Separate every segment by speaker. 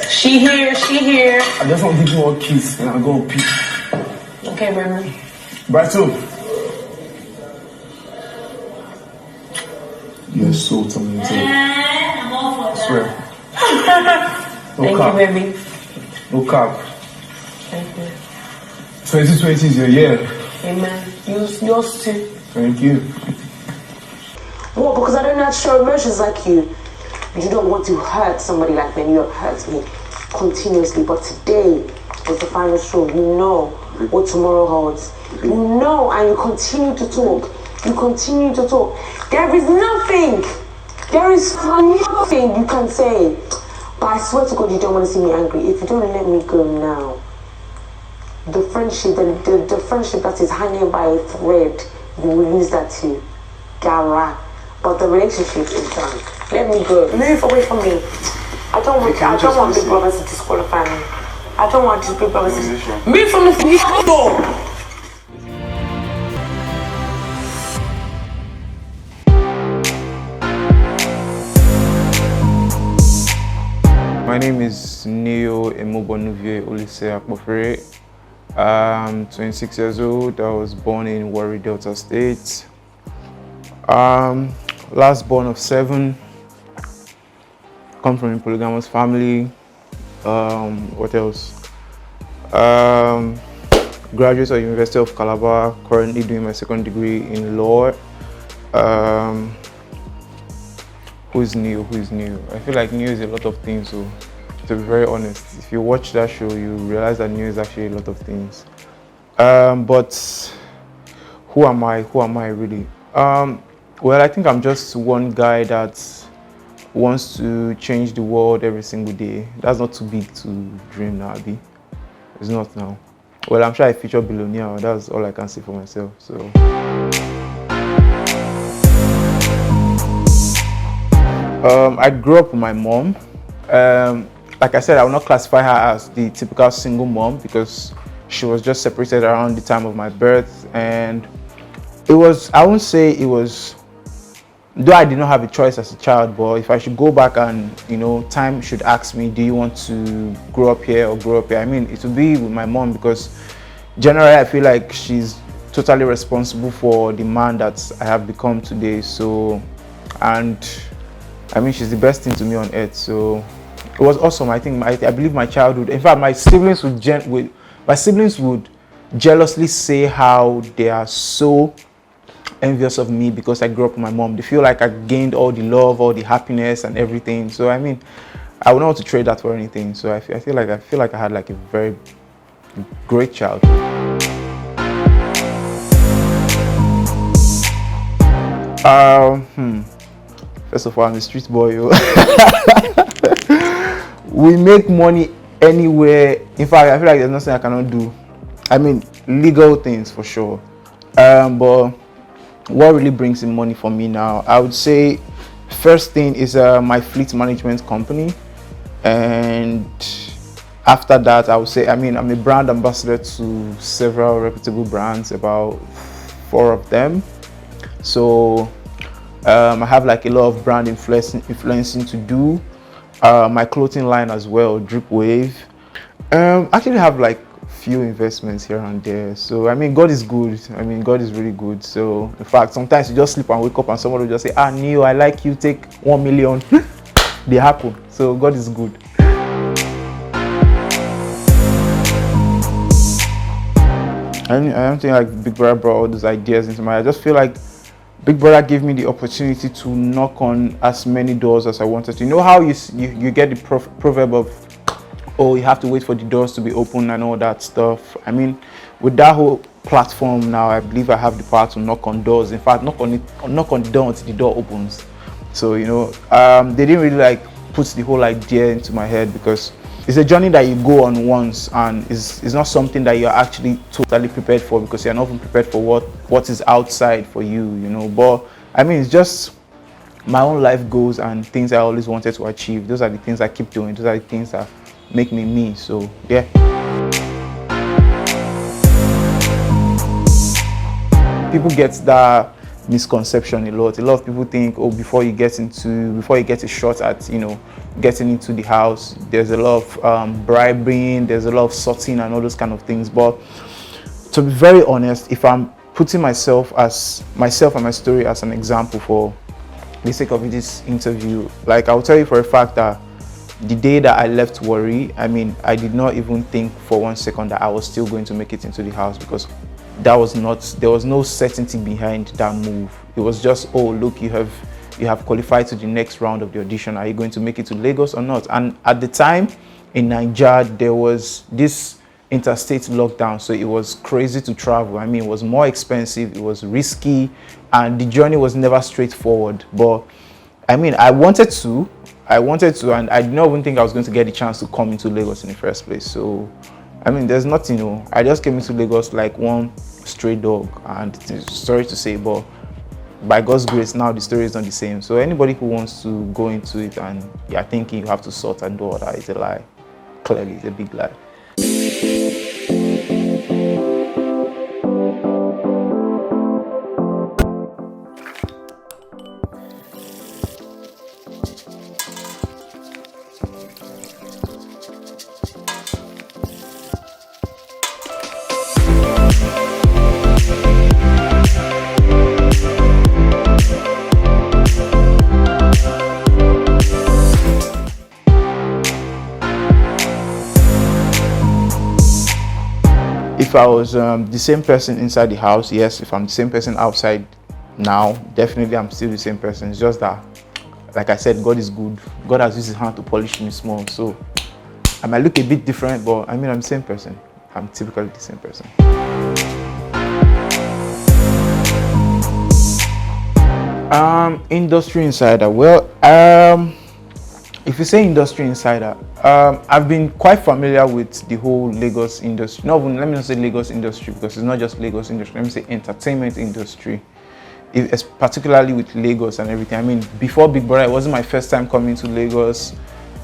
Speaker 1: She here, she here.
Speaker 2: I just want to give you one kiss and I'll go and pee.
Speaker 1: Okay, baby.
Speaker 2: Bye too. You're so talented.
Speaker 3: I'm all for
Speaker 2: Swear.
Speaker 1: Thank you, baby.
Speaker 2: No cap.
Speaker 1: Thank you.
Speaker 2: 2020 is your year.
Speaker 1: Amen. Yours too.
Speaker 2: Thank you.
Speaker 4: What? Because I don't know how to show emotions like you. You don't want to hurt somebody like me. You have hurt me continuously. But today is the final show. You know what tomorrow holds. You know, and you continue to talk. You continue to talk. There is nothing. There is nothing you can say. But I swear to God, you don't want to see me angry. If you don't let me go now, the friendship, the friendship that is hanging by a thread, you will lose that too. Gara. But the relationship is done. Let me go. Move away from me. I don't want big brothers to disqualify me. I don't want these big brothers to move from the door.
Speaker 5: My name is No.1 I'm 26 years old. I was born in Warri, Delta State. Last born of 7. Come from a polygamous family. What else? Graduate of University of Calabar. Currently doing my second degree in law. Who's new? I feel like new is a lot of things. So to be very honest, if you watch that show, you realize that new is actually a lot of things. But who am I? Who am I really? Well, I think I'm just one guy that wants to change the world every single day. That's not too big to dream now, Abby. It's not now. Well, I'm sure I feature below now. That's all I can say for myself. So. I grew up with my mom. Like I said, I will not classify her as the typical single mom because she was just separated around the time of my birth, and it was, I won't say it was, though I did not have a choice as a child, but if I should go back and, you know, time should ask me, do you want to grow up here or grow up here? I mean, it would be with my mom because generally I feel like she's totally responsible for the man that I have become today. So, and I mean, she's the best thing to me on earth. So it was awesome. I think I believe my childhood, in fact, my siblings would jealously say how they are so envious of me because I grew up with my mom. They feel like I gained all the love, all the happiness and everything. So I mean, I would not want to trade that for anything. So I feel like I had like a very great childhood. First of all, I'm a street boy. We make money anywhere. In fact, I feel like there's nothing I cannot do. I mean, legal things for sure. But what really brings in money for me now, I would say first thing is my fleet management company, and after that I would say, I mean, I'm a brand ambassador to several reputable brands, about 4 of them. So I have like a lot of brand influencing to do. My clothing line as well, Drip Wave. Actually have like few investments here and there. So I mean, God is good. I mean, God is really good. So in fact, sometimes you just sleep and wake up and someone will just say, ah, Neo, I like you, take 1 million. They happen. So God is good. I don't think like Big Brother brought all those ideas into my. I just feel like Big Brother gave me the opportunity to knock on as many doors as I wanted to. You know how you get the proverb of, oh, you have to wait for the doors to be open and all that stuff. I mean, with that whole platform now, I believe I have the power to knock on doors. In fact, knock on the door until the door opens. So, you know, they didn't really like put the whole idea into my head because it's a journey that you go on once, and it's not something that you're actually totally prepared for because you're not even prepared for what is outside for you, you know. But I mean, it's just my own life goals and things I always wanted to achieve. Those are the things I keep doing. Those are the things that make me me. So yeah. People get that misconception a lot. A lot of people think, oh, before you get a shot at, you know, getting into the house, there's a lot of bribing, there's a lot of sorting and all those kind of things. But to be very honest, if I'm putting myself and my story as an example for the sake of this interview, like I'll tell you for a fact that the day that I left Warri, I mean, I did not even think for 1 second that I was still going to make it into the house, because there was no certainty behind that move. It was just, oh, look, you have qualified to the next round of the audition. Are you going to make it to Lagos or not? And at the time in Nigeria, there was this interstate lockdown, so it was crazy to travel. I mean, it was more expensive, it was risky, and the journey was never straightforward. But I mean, I wanted to, and I did not even think I was going to get the chance to come into Lagos in the first place. So I mean, there's nothing, you know, I just came into Lagos like one stray dog, and sorry to say, but by God's grace, now the story is not the same. So anybody who wants to go into it and you're thinking you have to sort and do all that, it's a lie. Clearly, it's a big lie. If I was the same person inside the house, yes. If I'm the same person outside now, definitely I'm still the same person. It's just that, like I said, God is good. God has used his hand to polish me small. So I might look a bit different, but I mean, I'm the same person. I'm typically the same person. Industry insider. Well, if you say industry insider, I've been quite familiar with the whole Lagos industry. Let me not say Lagos industry, because it's not just Lagos industry. Let me say entertainment industry, particularly with Lagos and everything. I mean, before Big Brother, it wasn't my first time coming to Lagos.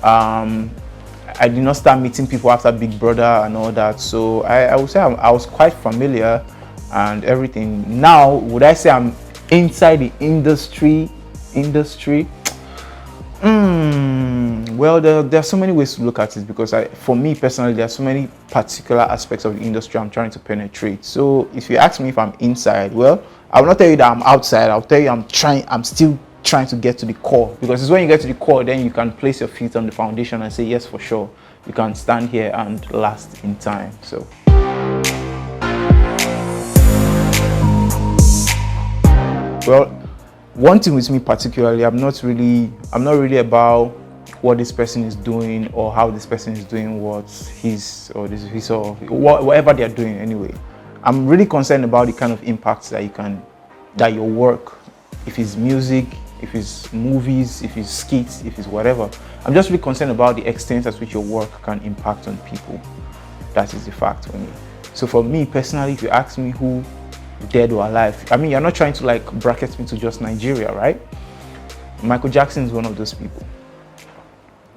Speaker 5: I did not start meeting people after Big Brother and all that. So I would say I was quite familiar and everything. Now, would I say I'm inside the industry? Well, there are so many ways to look at it, because for me personally, there are so many particular aspects of the industry I'm trying to penetrate. So if you ask me if I'm inside, well, I will not tell you that I'm outside. I'll tell you I'm still trying to get to the core, because it's when you get to the core, then you can place your feet on the foundation and say, yes, for sure, you can stand here and last in time. So well, one thing with me particularly, I'm not really about what this person is doing or how this person is doing what whatever they are doing anyway. I'm really concerned about the kind of impacts that your work, if it's music, if it's movies, if it's skits, if it's whatever. I'm just really concerned about the extent at which your work can impact on people. That is the fact for me. So for me personally, if you ask me who, dead or alive, I mean, you're not trying to like bracket me to just Nigeria, right? Michael Jackson is one of those people.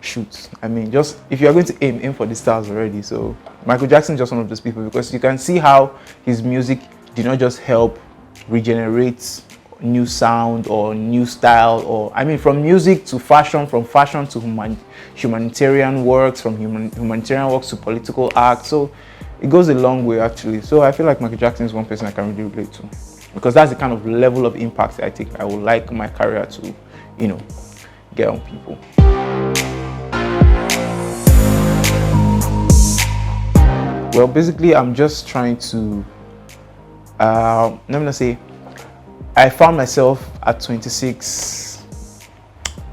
Speaker 5: Shoot, I mean, just if you're going to aim for the stars already. So Michael Jackson is just one of those people, because you can see how his music did not just help regenerate new sound or new style, or I mean, from music to fashion, from fashion to humanitarian works, from humanitarian works to political acts. So it goes a long way actually. So I feel like Michael Jackson is one person I can really relate to, because that's the kind of level of impact I think I would like my career to, you know, get on people. Well, basically, I'm just trying to, let me not say, I found myself at 26,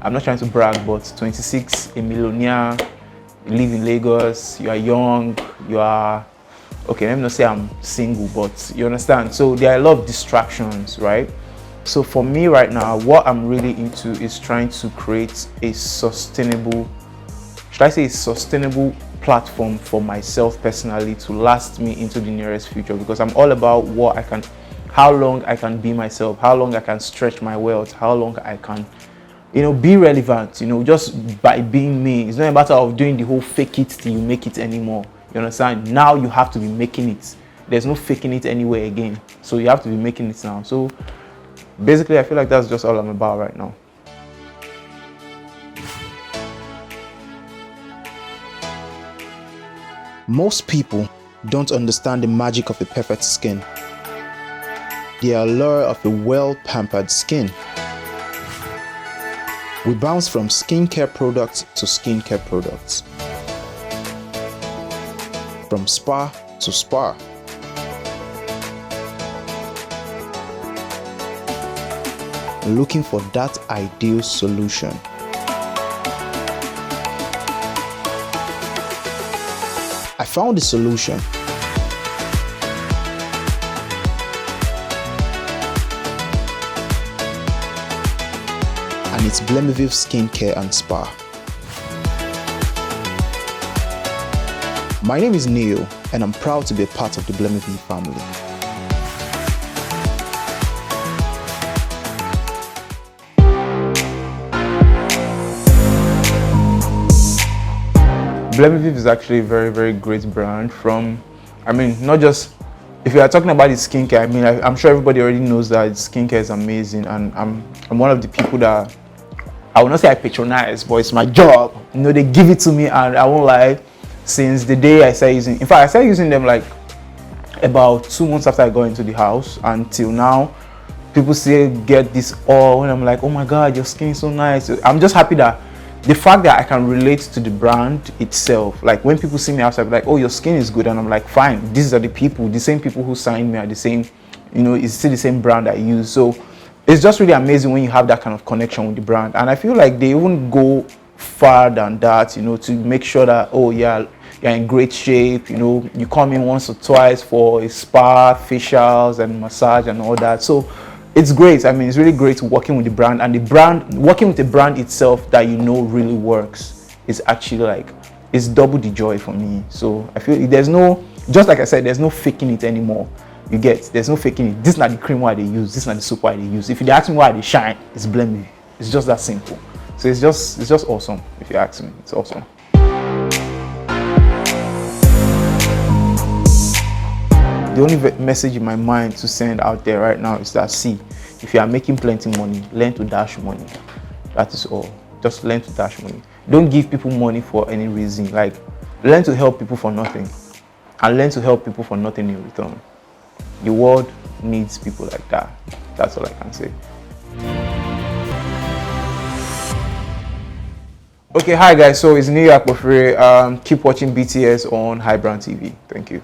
Speaker 5: I'm not trying to brag, but 26, a millionaire, you live in Lagos, you are young, you are, okay, let me not say I'm single, but you understand. So there are a lot of distractions, right? So for me right now, what I'm really into is trying to create a sustainable, should I say a sustainable platform for myself personally to last me into the nearest future, because I'm all about how long I can be myself, how long I can stretch my wealth, how long I can, you know, be relevant, you know, just by being me. It's not a matter of doing the whole fake it till you make it anymore. You understand? Now you have to be making it. There's no faking it anywhere again. So you have to be making it now. So basically, I feel like that's just all I'm about right now. Most people don't understand the magic of a perfect skin, the allure of a well-pampered skin. We bounce from skincare products to skincare products, from spa to spa. Looking for that ideal solution. I found the solution. And it's Blemish Skincare and Spa. My name is Neil, and I'm proud to be a part of the Blemish family. Blemish is actually a very, very great brand from, I mean, not just, if you are talking about the skincare, I mean, I'm sure everybody already knows that skincare is amazing, and I'm one of the people that, I will not say I patronize, but it's my job. You know, they give it to me, and I won't lie, since the day I started using, in fact, I started using them like about 2 months after I got into the house, until now, people still get this awe, and I'm like, oh my God, your skin is so nice. I'm just happy that the fact that I can relate to the brand itself, like when people see me outside, like, oh, your skin is good, and I'm like, fine, these are the people, the same people who signed me are the same, you know, it's still the same brand I use. So it's just really amazing when you have that kind of connection with the brand, and I feel like they even go far than that, you know, to make sure that, oh yeah, you're in great shape, you know, you come in once or twice for a spa, facials and massage and all that. So it's great. I mean, it's really great working with the brand, and the brand, working with the brand itself that you know really works is actually like, it's double the joy for me. So I feel there's no, just like I said, there's no faking it anymore. You get, there's no faking it. This is not the cream why they use, this is not the soap why they use. If you ask me why they shine, it's Blemish. It's just that simple. So it's just awesome. If you ask me, it's awesome. The only message in my mind to send out there right now is that, see, if you are making plenty money, learn to dash money. That is all. Just learn to dash money. Don't give people money for any reason. Like, learn to help people for nothing, and learn to help people for nothing in return. The world needs people like that. That's all I can say. Okay, hi guys. So it's New York Keep watching BTS on iBrandTV. Thank you.